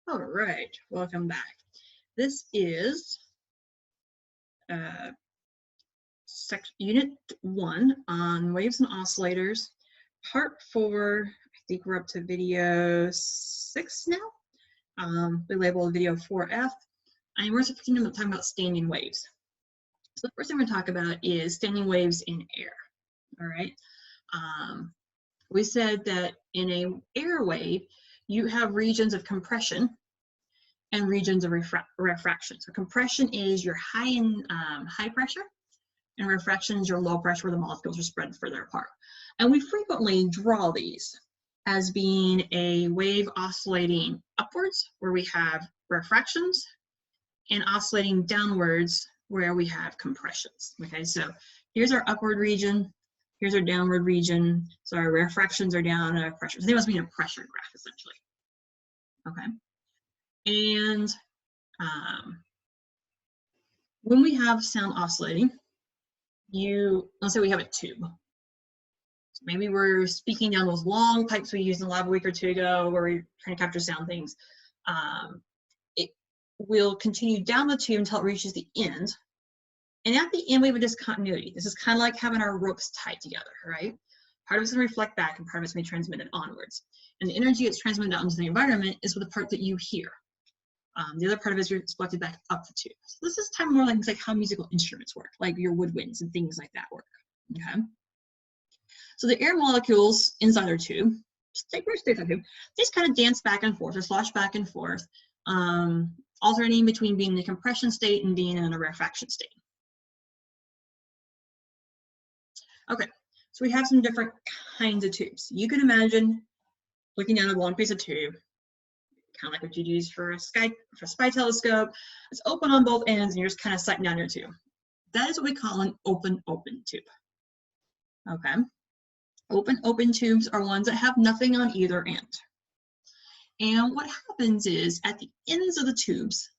All right, welcome back. This is Unit 1 on waves and oscillators, Part 4. I think we're up to video 6 now. We labeled video 4F, and we're talking about standing waves. So the first thing we're going to talk about is standing waves in air. All right. We said that in an air wave, you have regions of compression and regions of refraction. So compression is your high pressure, and refraction is your low pressure where the molecules are spread further apart. And we frequently draw these as being a wave oscillating upwards where we have refractions, and oscillating downwards where we have compressions. Okay, so here's our upward region, here's our downward region. So our refractions are down, our pressures. They must be in a pressure graph essentially. Okay. And when we have sound oscillating, let's say we have a tube. So maybe we're speaking down those long pipes we used in the lab a week or two ago where we're trying to capture sound things. It will continue down the tube until it reaches the end. And at the end, we have a discontinuity. This is kind of like having our ropes tied together, right? Part of it's going to reflect back and part of it's going to be transmitted onwards. And the energy that's transmitted out into the environment is with the part that you hear. The other part of it is reflected back up the tube. So this is kind of more like how musical instruments work, like your woodwinds and things like that work. Okay. So the air molecules inside our tube, they just kind of dance back and forth or slosh back and forth, alternating between being in the compression state and being in a rarefaction state. Okay, so we have some different kinds of tubes. You can imagine looking down a long piece of tube, kind of like what you'd use for a spy telescope. It's open on both ends and you're just kind of sighting down your tube. That is what we call an open tube. Okay. Open tubes are ones that have nothing on either end. And what happens is at the ends of the tubes,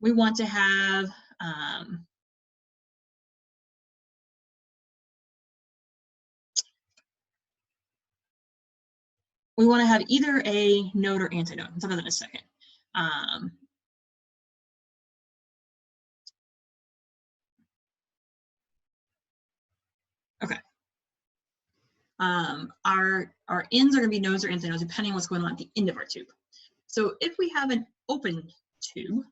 we want to have either a node or antinode. I'll talk about that in a second. Okay. Our ends are going to be nodes or antinodes depending on what's going on at the end of our tube. So if we have an open tube,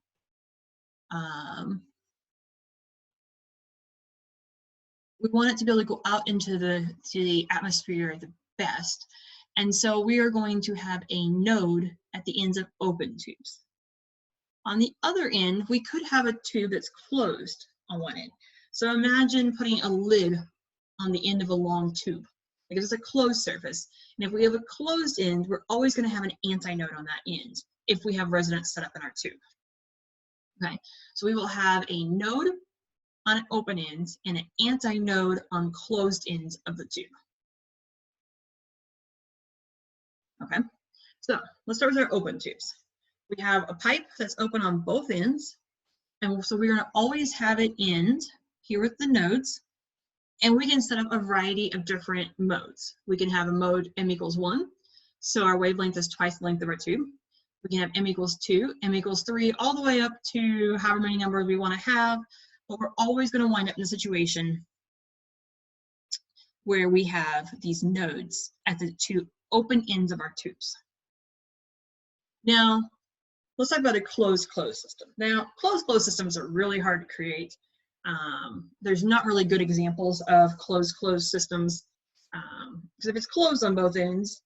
we want it to be able to go out into the atmosphere the best. And so we are going to have a node at the ends of open tubes. On the other end, we could have a tube that's closed on one end. So imagine putting a lid on the end of a long tube. Because it's a closed surface. And if we have a closed end, we're always going to have an antinode on that end if we have resonance set up in our tube. Okay, so we will have a node on open ends and an antinode on closed ends of the tube. Okay, so let's start with our open tubes. We have a pipe that's open on both ends. And so we're going to always have it end here with the nodes. And we can set up a variety of different modes. We can have a mode m equals 1, so our wavelength is twice the length of our tube. We can have m equals 2, m equals 3, all the way up to however many numbers we want to have, but we're always going to wind up in a situation where we have these nodes at the two open ends of our tubes. Now, let's talk about a closed system. Now, closed systems are really hard to create. There's not really good examples of closed systems, because if it's closed on both ends,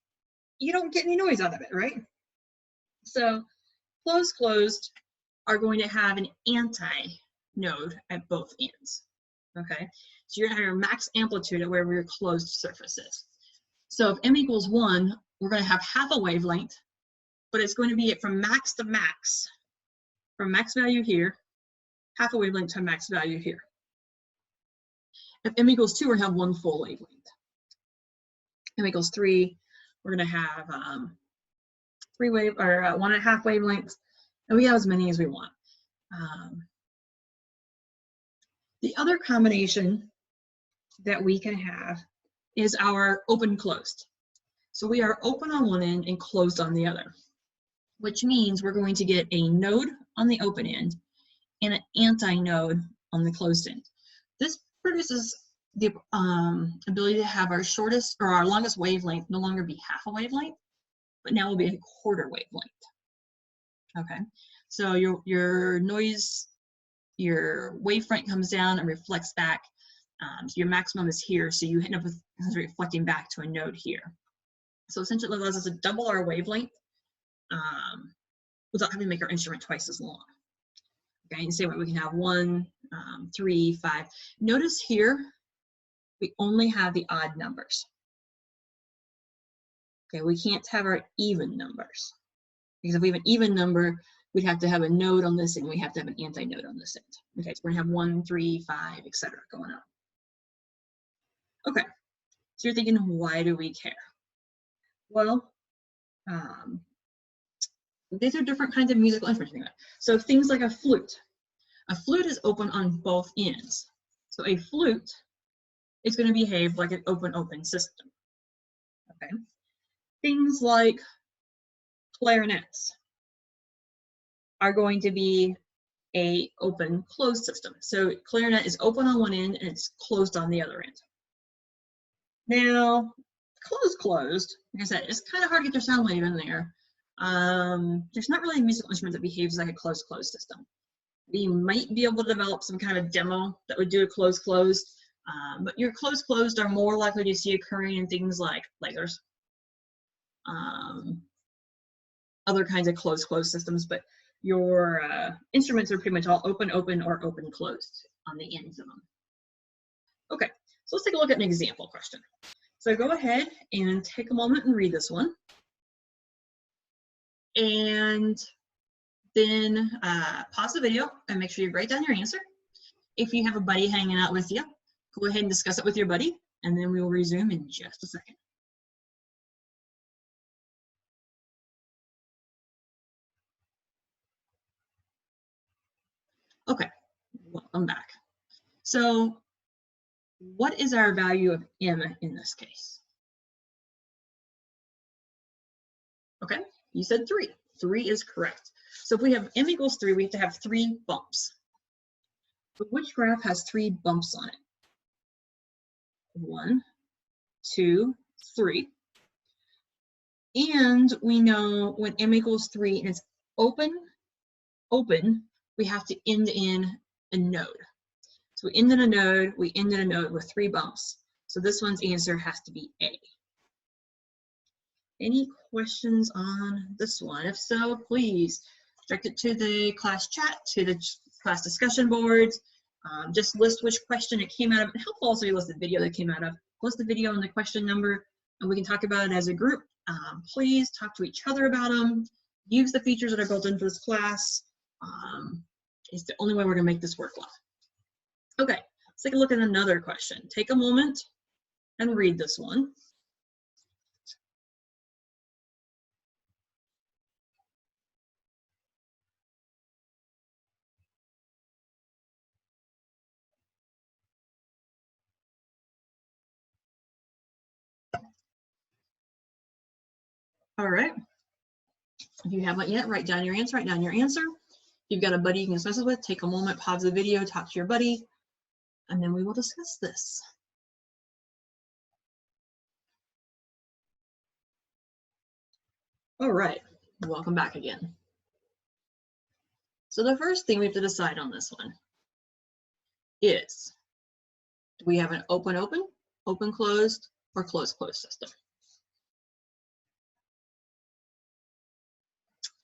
you don't get any noise out of it, right? So closed are going to have an antinode at both ends, okay? So you're going to have your max amplitude at wherever your closed surface is. So if m equals 1, we're going to have half a wavelength, but it's going to be from max to max, from max value here, half a wavelength to a max value here. If m equals 2, we're going to have one full wavelength. M equals 3, we're going to have 1.5 wavelengths, and we have as many as we want. The other combination that we can have is our open-closed. So we are open on one end and closed on the other. which means we're going to get a node on the open end and an anti-node on the closed end. This produces the ability to have our shortest or our longest wavelength no longer be half a wavelength, but now will be a quarter wavelength. Okay, so your noise, your wavefront comes down and reflects back. So your maximum is here, so you end up with reflecting back to a node here. So essentially it allows us to double our wavelength without having to make our instrument twice as long. Okay, and same way we can have 1, 3, 5. Notice here, we only have the odd numbers. Okay, we can't have our even numbers. Because if we have an even number, we'd have to have a node on this end, we have to have an anti-node on this end. Okay, so we're gonna have 1, 3, 5, etc. going on. Okay, so you're thinking, why do we care? Well, these are different kinds of musical instruments. So things like a flute. A flute is open on both ends. So a flute is going to behave like an open system. Okay. Things like clarinets are going to be a open-closed system. So clarinet is open on one end and it's closed on the other end. Now, closed, like I said, it's kind of hard to get their sound wave in there. There's not really a musical instrument that behaves like a closed system. We might be able to develop some kind of demo that would do a closed, but your closed are more likely to see occurring in things like lasers, other kinds of closed systems, but your instruments are pretty much all open, or open-closed on the ends of them. Okay, so let's take a look at an example question. So go ahead and take a moment and read this one. And then pause the video and make sure you write down your answer. If you have a buddy hanging out with you, go ahead and discuss it with your buddy, and then we will resume in just a second. Okay, welcome back. So what is our value of M in this case? Okay, you said 3. 3 is correct. So if we have M equals 3, we have to have 3 bumps. But which graph has 3 bumps on it? 1, 2, 3. And we know when M equals 3 and it's open, we have to end in a node. So we end in a node, with 3 bumps. So this one's answer has to be A. Any questions on this one? If so, please direct it to the class chat, to the class discussion boards. Just list which question it came out of. It's helpful also to list the video that came out of. List the video and the question number, and we can talk about it as a group. Please talk to each other about them. Use the features that are built into this class. It's the only way we're going to make this work well. Okay, let's take a look at another question. Take a moment and read this one. All right. If you haven't yet, write down your answer. If you've got a buddy you can discuss it with, take a moment, pause the video, talk to your buddy, and then we will discuss this. All right, welcome back again. So the first thing we have to decide on this one is, do we have an open-closed, or closed-closed system?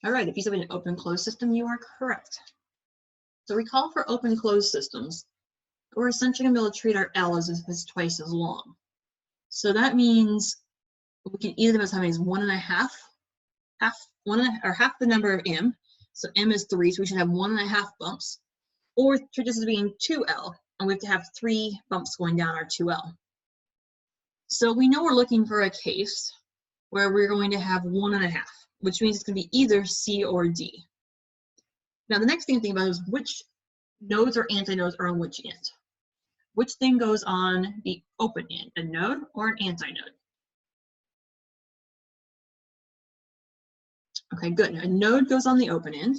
All right, if you said an open-closed system, you are correct. So recall for open-closed systems, we're essentially going to be able to treat our L as if it's twice as long. So that means we can either of us having half the number of M. So M is 3, so we should have 1.5 bumps. Or treat this as being 2L, and we have to have 3 bumps going down our 2L. So we know we're looking for a case where we're going to have 1.5, which means it's going to be either C or D. Now the next thing to think about is which nodes or antinodes are on which end. Which thing goes on the open end, a node or an antinode? Okay, good. A node goes on the open end.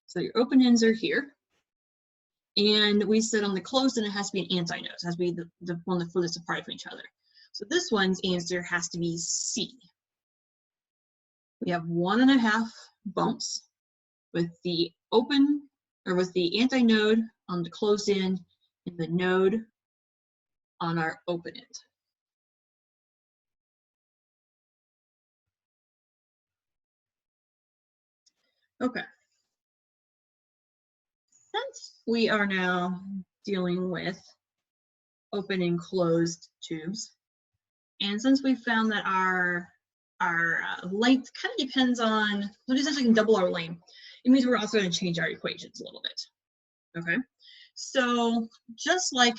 So your open ends are here. And we said on the closed end, it has to be an antinode. It has to be the one that's furthest apart from each other. So this one's answer has to be C. We have 1.5 bumps with the open, or with the antinode on the closed end and the node on our open end. Okay. Since we are now dealing with open and closed tubes, and since we found that our length kind of depends on, so just actually can double our length, it means we're also going to change our equations a little bit. Okay, so just like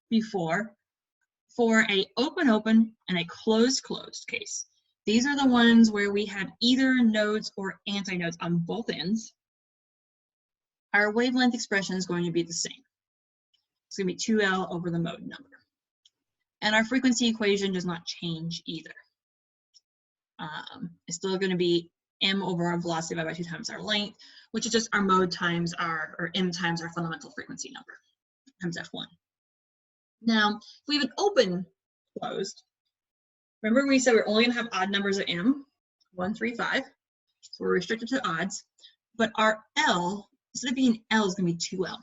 before, for a open and a closed case, these are the ones where we have either nodes or antinodes on both ends. Our wavelength expression is going to be the same. It's going to be 2L over the mode number. And our frequency equation does not change either. It's still going to be m over our velocity divided by 2 times our length, which is just our mode times our, or m times our fundamental frequency number, times f1. Now, if we have an open closed, remember we said we're only going to have odd numbers of m, 1, 3, 5, so we're restricted to odds, but our L, instead of being L, is going to be 2L.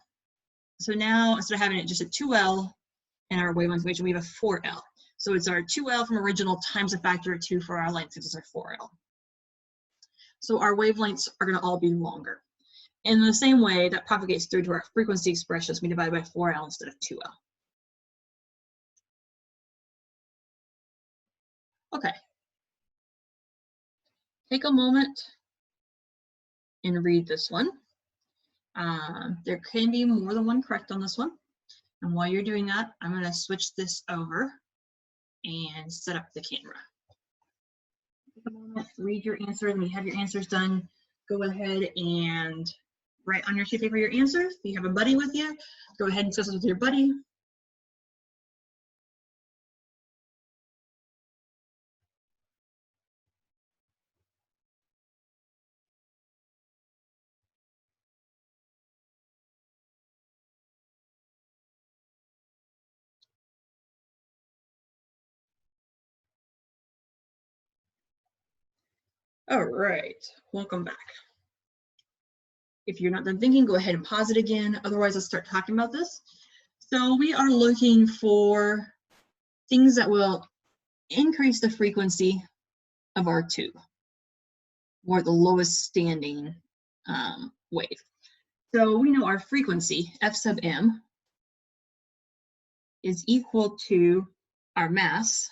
So now, instead of having it just a 2L in our wavelength equation, we have a 4L. So it's our 2L from original times a factor of 2 for our length, because it's our 4L. So our wavelengths are going to all be longer. In the same way, that propagates through to our frequency expressions, we divide by 4L instead of 2L. Okay. Take a moment and read this one. There can be more than one correct on this one. And while you're doing that, I'm going to switch this over and set up the camera. Take a moment, read your answer, and when you have your answers done, go ahead and write on your sheet of paper your answers. If you have a buddy with you, go ahead and discuss this with your buddy. All right, welcome back. If you're not done thinking, go ahead and pause it again. Otherwise, let's start talking about this. So we are looking for things that will increase the frequency of our tube, or the lowest standing wave. So we know our frequency, F sub m, is equal to our mass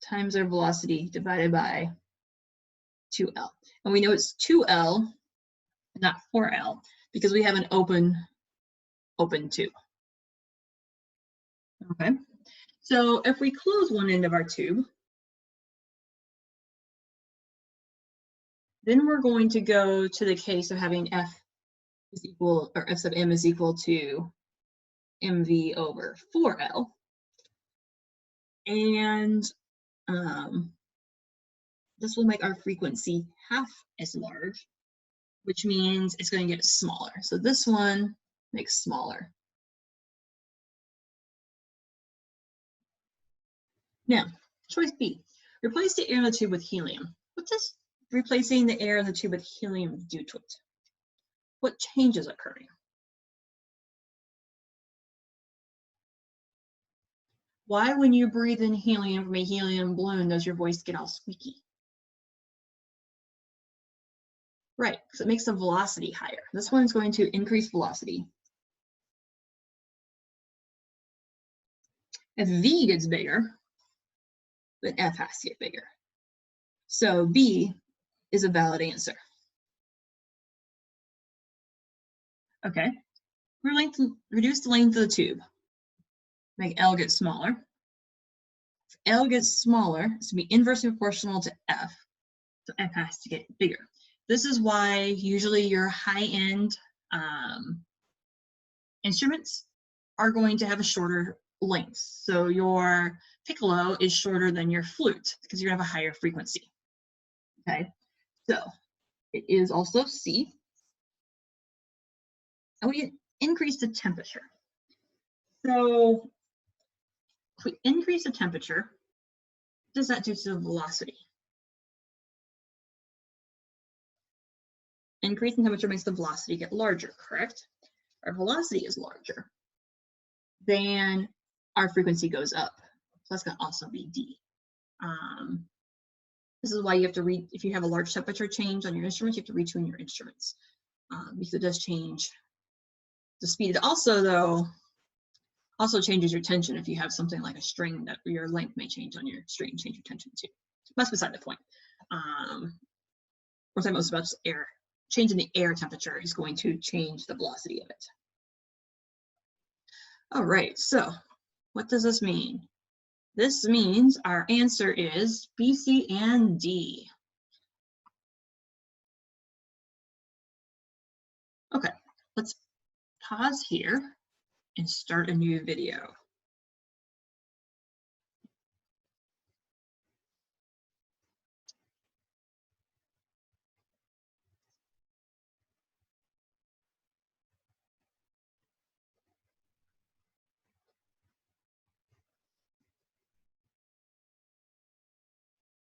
times our velocity divided by 2L. And we know it's 2L, not 4L, because we have an open tube. Okay, so if we close one end of our tube, then we're going to go to the case of having F is equal, or F sub m is equal to mv over 4L. And this will make our frequency half as large, which means it's going to get smaller. So this one makes smaller. Now, choice B, replace the air in the tube with helium. What does replacing the air in the tube with helium do to it? What change is occurring? Why, when you breathe in helium from a helium balloon, does your voice get all squeaky? Right, because it makes the velocity higher. This one's going to increase velocity. If V gets bigger, then F has to get bigger. So B is a valid answer. Okay, reduce the length of the tube. Make L get smaller. If L gets smaller, it's going to be inversely proportional to F. So F has to get bigger. This is why usually your high-end instruments are going to have a shorter length. So your piccolo is shorter than your flute because you're going to have a higher frequency. Okay, So it is also C. And we increase the temperature. So if we increase the temperature, what does that do to the velocity? Increasing temperature makes the velocity get larger, correct? Our velocity is larger, then our frequency goes up. So that's going to also be D. This is why you have to read, if you have a large temperature change on your instruments, you have to retune your instruments because it does change the speed. It also, though, also changes your tension. If you have something like a string, that your length may change on your string, change your tension too. That's beside the point. We're talking most about just air. Changing the air temperature is going to change the velocity of it. All right, so what does this mean? This means our answer is B, C, and D. Okay, let's pause here and start a new video.